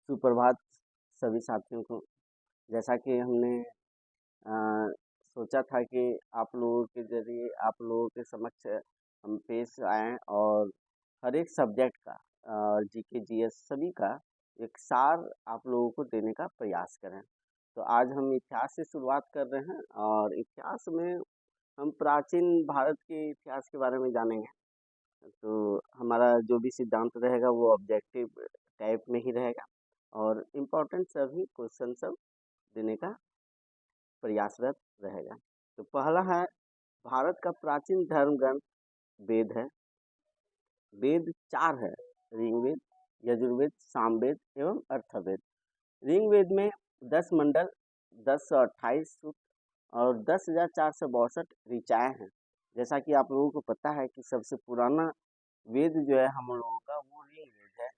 सुप्रभात सभी साथियों को। जैसा कि हमने सोचा था कि आप लोगों के ज़रिए आप लोगों के समक्ष हम पेश आएँ और हर एक सब्जेक्ट का जीके, जीएस सभी का एक सार आप लोगों को देने का प्रयास करें। तो आज हम इतिहास से शुरुआत कर रहे हैं और इतिहास में हम प्राचीन भारत के इतिहास के बारे में जानेंगे। तो हमारा जो भी सिद्धांत रहेगा वो ऑब्जेक्टिव टाइप में ही रहेगा और इम्पोर्टेंट सभी क्वेश्चन सब देने का प्रयासरत रहेगा। तो पहला है, भारत का प्राचीन धर्म ग्रंथ वेद है। वेद 4 है: ऋग्वेद, यजुर्वेद, सामवेद एवं अर्थवेद। ऋग्वेद में 10 मंडल, 1028 सूक्त और 10,462 ऋचाएँ हैं। जैसा कि आप लोगों को पता है कि सबसे पुराना वेद जो है हम लोगों का वो ऋग्वेद है।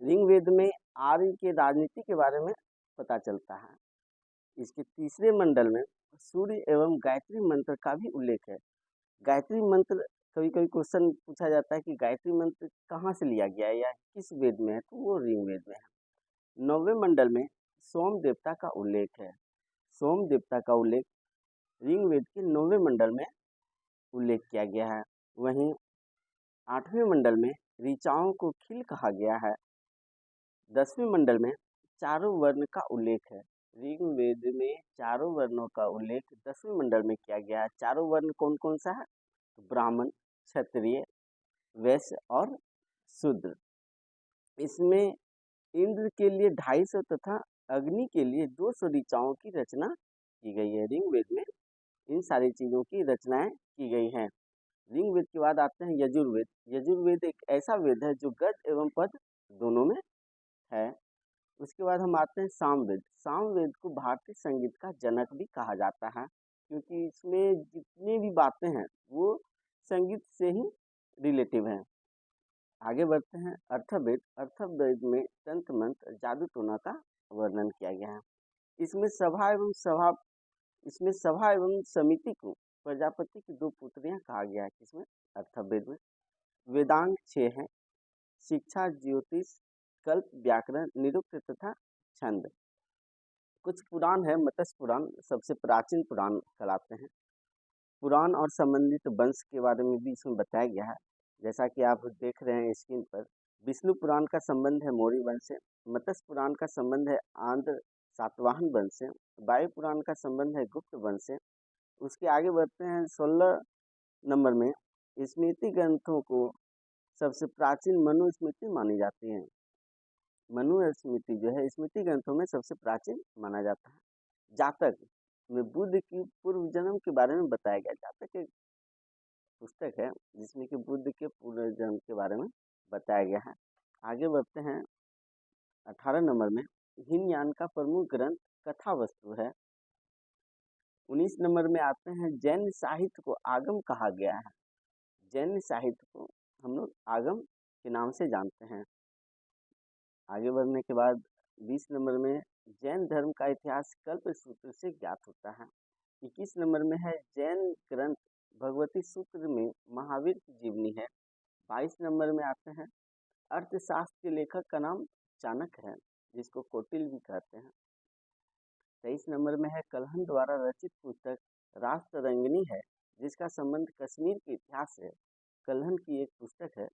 ऋग्वेद में आर्य के राजनीति के बारे में पता चलता है। इसके तीसरे मंडल में सूर्य एवं गायत्री मंत्र का भी उल्लेख है। गायत्री मंत्र, कभी कभी क्वेश्चन पूछा जाता है कि गायत्री मंत्र कहाँ से लिया गया है या किस वेद में है, तो वो ऋग्वेद में है। 9वें मंडल में सोम देवता का उल्लेख है। सोम देवता का उल्लेख ऋग्वेद के 9वें मंडल में उल्लेख किया गया है। वहीं 8वें मंडल में ऋचाओं को खिल कहा गया है। 10वें मंडल में चारों वर्ण का उल्लेख है। ऋग्वेद में चारों वर्णों का उल्लेख 10वें मंडल में किया गया है। चारों वर्ण कौन कौन सा है? तो ब्राह्मण, क्षत्रिय, वैश्य और शूद्र। इसमें इंद्र के लिए 250 तथा अग्नि के लिए 200 ऋचाओं की रचना की गई है। ऋग्वेद में इन सारी चीजों की रचनाएं की गई हैं। ऋग्वेद के बाद आते हैं यजुर्वेद। यजुर्वेद एक ऐसा वेद है जो गद एवं पद दोनों में है। उसके बाद हम आते हैं सामवेद। सामवेद को भारतीय संगीत का जनक भी कहा जाता है, क्योंकि इसमें जितनी भी बातें हैं वो संगीत से ही रिलेटिव हैं। आगे बढ़ते हैं अर्थवेद। अर्थवेद में तंत्र मंत्र, जादू टोना का वर्णन किया गया है। इसमें सभा एवं समिति को प्रजापति की 2 पुत्रियां कहा गया है। किसमें? अर्थवेद में। वेदांग 6 हैं: शिक्षा, ज्योतिष, कल्प, व्याकरण, निरुक्त तथा छंद। कुछ पुराण है, मत्स्य पुराण सबसे प्राचीन पुराण कहलाते हैं। पुराण और संबंधित वंश के बारे में भी इसमें बताया गया है। जैसा कि आप देख रहे हैं स्क्रीन पर, विष्णु पुराण का संबंध है मौर्य वंश से। मत्स्य पुराण का संबंध है आंध्र सातवाहन वंश से। वायु पुराण का संबंध है गुप्त वंश से। उसके आगे बढ़ते हैं 16 नंबर में स्मृति ग्रंथों को सबसे प्राचीन मनुस्मृति मानी जाती है। मनुस्मृति जो है स्मृति ग्रंथों में सबसे प्राचीन माना जाता है। जातक में बुद्ध की पूर्व जन्म के बारे में बताया गया। जातक एक पुस्तक है जिसमें कि बुद्ध के पूर्व जन्म के बारे में बताया गया है। आगे बढ़ते हैं 18 नंबर में हीनयान का प्रमुख ग्रंथ कथा वस्तु है। 19 नंबर में आते हैं जैन साहित्य को आगम कहा गया है। जैन साहित्य को हम लोग आगम के नाम से जानते हैं। आगे बढ़ने के बाद 20 नंबर में जैन धर्म का इतिहास कल्प सूत्र से ज्ञात होता है। 21 नंबर में है जैन ग्रंथ भगवती सूत्र में महावीर की जीवनी है। 22 नंबर में आते हैं अर्थशास्त्र के लेखक का नाम चाणक्य है, जिसको कौटिल्य भी कहते हैं। 23 नंबर में है कल्हण द्वारा रचित पुस्तक राष्ट्ररंगिनी है, जिसका संबंध कश्मीर के इतिहास से। कल्हण की एक पुस्तक है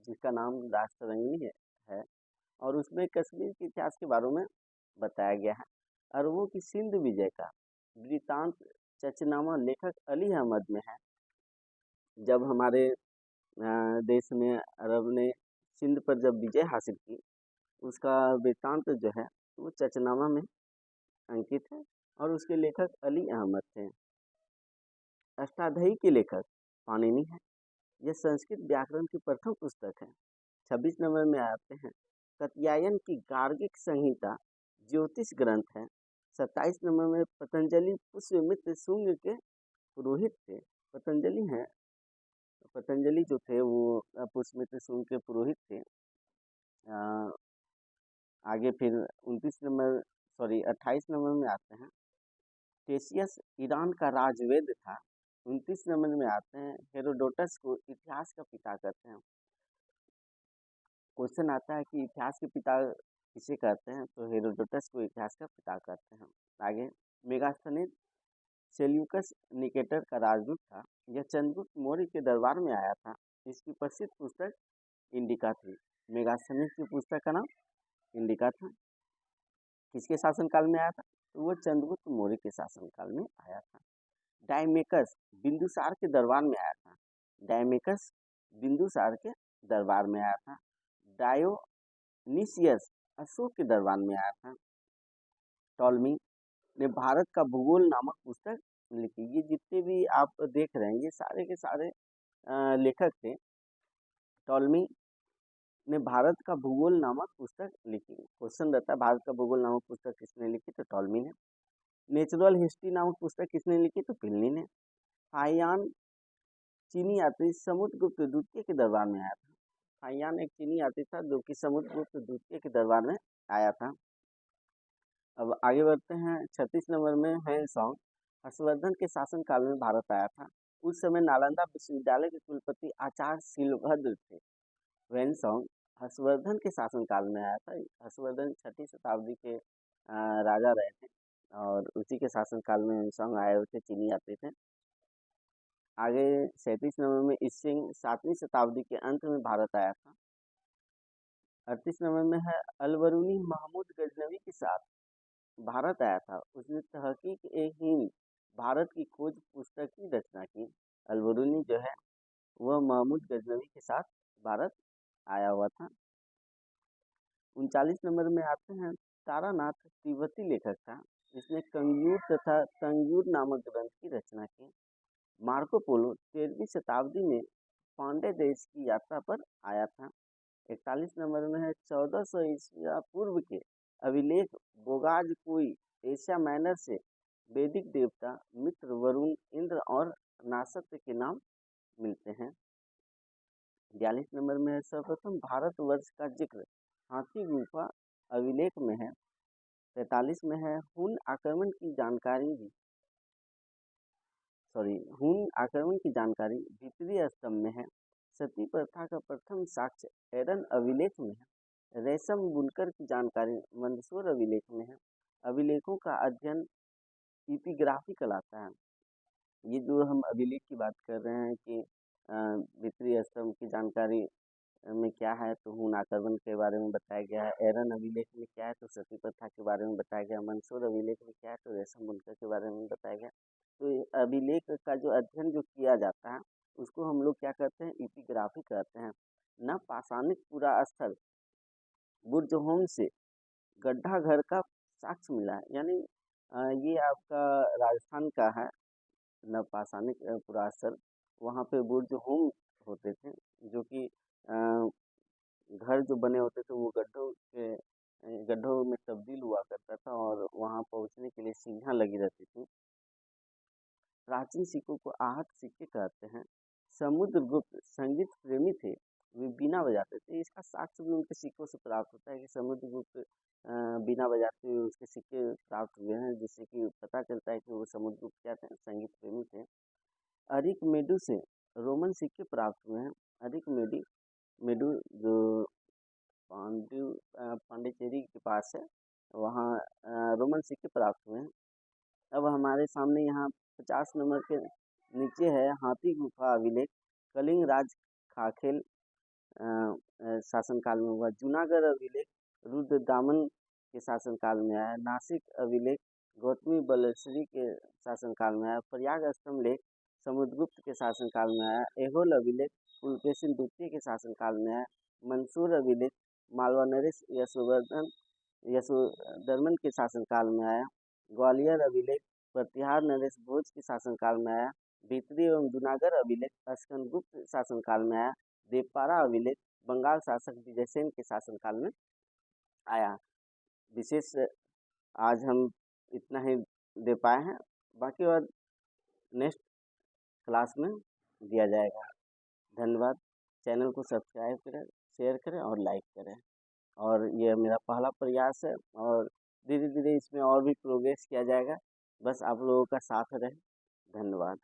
जिसका नाम राष्ट्ररंगिनी है और उसमें कश्मीर के इतिहास के बारे में बताया गया है। अरबों की सिंध विजय का वृतांत चचनामा लेखक अली अहमद में है। जब हमारे देश में अरब ने सिंध पर जब विजय हासिल की, उसका वृतांत जो है वो चचनामा में अंकित है और उसके लेखक अली अहमद थे। अष्टाध्यायी के लेखक पाणिनि है। यह संस्कृत व्याकरण की प्रथम पुस्तक है। 26 नंबर में आते हैं कात्यायन की गार्गिक संहिता ज्योतिष ग्रंथ है। 27 नंबर में पतंजलि पुष्यमित्र शुंग के पुरोहित थे। पतंजलि जो थे वो पुष्यमित्र शुंग के पुरोहित थे। आगे फिर 28 नंबर में आते हैं टेशियस ईरान का राजवेद था। 29 नंबर में आते हैं हेरोडोटस को इतिहास का पिता कहते हैं। क्वेश्चन आता है कि इतिहास के पिता किसे कहते हैं, तो हेरोडोटस को इतिहास का पिता कहते हैं। आगे, मेगास्थनीज सेल्यूकस निकेटर का राजदूत था। यह चंद्रगुप्त मौर्य के दरबार में आया था। इसकी प्रसिद्ध पुस्तक इंडिका थी। मेगास्थनीज की पुस्तक का नाम इंडिका था। किसके शासनकाल में आया था, तो वो चंद्रगुप्त मौर्य के शासनकाल में आया था। डायमेकस बिंदुसार के दरबार में आया था। डायमेकस बिंदुसार के दरबार में आया था। डायोनिसियस अशोक के दरबार में आया था। टॉलमी ने भारत का भूगोल नामक पुस्तक लिखी। ये जितने भी आप देख रहे हैं ये सारे के सारे लेखक थे। टॉलमी ने भारत का भूगोल नामक पुस्तक लिखी। क्वेश्चन रहता है भारत का भूगोल नामक पुस्तक किसने लिखी, तो टॉलमी ने। नेचुरल हिस्ट्री नामक पुस्तक किसने लिखी, तो प्लिनी ने। हायान चीनी यात्री समुद्रगुप्त द्वितीय के दरबार में आया था। हायान एक चीनी यात्री था जो कि समुद्रगुप्त द्वितीय के दरबार में आया था। अब आगे बढ़ते हैं। 36 नंबर में ह्वेनसांग हर्षवर्धन के शासनकाल में भारत आया था। उस समय नालंदा विश्वविद्यालय के कुलपति आचार्य शीलभद्र थे। ह्वेनसांग हर्षवर्धन के शासनकाल में आया था। हर्षवर्धन 6वीं शताब्दी के राजा रहे थे और उसी के शासनकाल में ह्वेनसांग आए हुए थे, चीनी यात्री थे। आगे 37 नंबर में इसिंग 7वीं शताब्दी के अंत में भारत आया था। 38 नंबर में है अलबरूनी महमूद गजनवी के साथ भारत आया था। उसने तहकीक-ए-हिंद भारत की खोज पुस्तक की रचना की। अलबरूनी जो है वह महमूद गजनवी के साथ भारत आया हुआ था। 39 नंबर में आते हैं तारानाथ तिब्बती लेखक था। इसने कंगूर तथा तंगूर नामक ग्रंथ की रचना की। मार्को पोलो 13वीं शताब्दी में पांड्य देश की यात्रा पर आया था। 41 नंबर में है 1400 ईस्वी पूर्व के अभिलेख बोगाज कोई एशिया माइनर से वैदिक देवता मित्र, वरुण, इंद्र और नासत्य के नाम मिलते हैं। 42 नंबर में है सर्वप्रथम भारतवर्ष का जिक्र हाथी गुफा अभिलेख में है। 43 में है हुन आक्रमण की जानकारी भीतरी स्तंभ में है। सती प्रथा का प्रथम साक्ष्य एरन अभिलेख में है। रेशम बुनकर की जानकारी मंदसौर अभिलेख में है। अभिलेखों का अध्ययन इपिग्राफी कहलाता है। ये जो हम अभिलेख की बात कर रहे हैं कि भीतरी स्तंभ की जानकारी में क्या है, तो हुन आक्रमण के बारे में बताया गया है। एरन अभिलेख में क्या है, तो सती प्रथा के बारे में बताया गया। मंदसौर अभिलेख में क्या है, तो रेशम बुनकर के बारे में बताया गया। तो अभिलेख का जो अध्ययन जो किया जाता है उसको हम लोग क्या कहते हैं, इपिग्राफी कहते हैं। न पाषाणिक पुरा स्थल बुर्जहोम से गड्ढा घर का साक्ष्य मिला है, यानी ये आपका राजस्थान का है न पाषाणिक पुरा स्थल। वहाँ पे बुर्जहोम होते थे जो कि घर जो बने होते थे वो गड्ढों में तब्दील हुआ करता था और वहाँ पहुँचने के लिए सीढ़ियाँ लगी रहती थी। प्राचीन सिक्कों को आहत सिक्के कहते हैं। समुद्रगुप्त संगीत प्रेमी थे, वे बीना बजाते थे। इसका साक्ष्य भी उनके सिक्कों से प्राप्त होता है कि समुद्रगुप्त बीना बजाते हुए उसके सिक्के प्राप्त हुए हैं, जिससे कि पता चलता है कि वो समुद्रगुप्त क्या थे, संगीत प्रेमी थे। अरिकमेडु से रोमन सिक्के प्राप्त हुए हैं। अरिकमेडु जो पांडिचेरी के पास है, वहाँ रोमन सिक्के प्राप्त हुए हैं। अब हमारे सामने यहाँ 50 नंबर के नीचे है हाथी गुफा अभिलेख। कलिंग राज खाखेल शासनकाल में हुआ। जूनागढ़ अभिलेख रुद्रदामन के शासनकाल में आया। नासिक अभिलेख गौतमी बलश्री के शासनकाल में आया। प्रयाग स्तंभ लेख समुद्रगुप्त के शासनकाल में आया। ऐहोल अभिलेख पुलकेशिन द्वितीय के शासनकाल में आया। मंसूर अभिलेख मालवा नरेश यशोधर्मन के शासनकाल में आया। ग्वालियर अभिलेख प्रतिहार नरेश भोज के शासनकाल में आया। भीतरी एवं जूनागढ़ अभिलेख स्कंदगुप्त शासनकाल में आया। देवपारा अभिलेख बंगाल शासक विजयसेन के शासनकाल में आया। विशेष आज हम इतना ही दे पाए हैं, बाकी और नेक्स्ट क्लास में दिया जाएगा। धन्यवाद। चैनल को सब्सक्राइब करें, शेयर करें और लाइक करें। और यह मेरा पहला प्रयास है और धीरे धीरे इसमें और भी प्रोग्रेस किया जाएगा। बस आप लोगों का साथ रहे। धन्यवाद।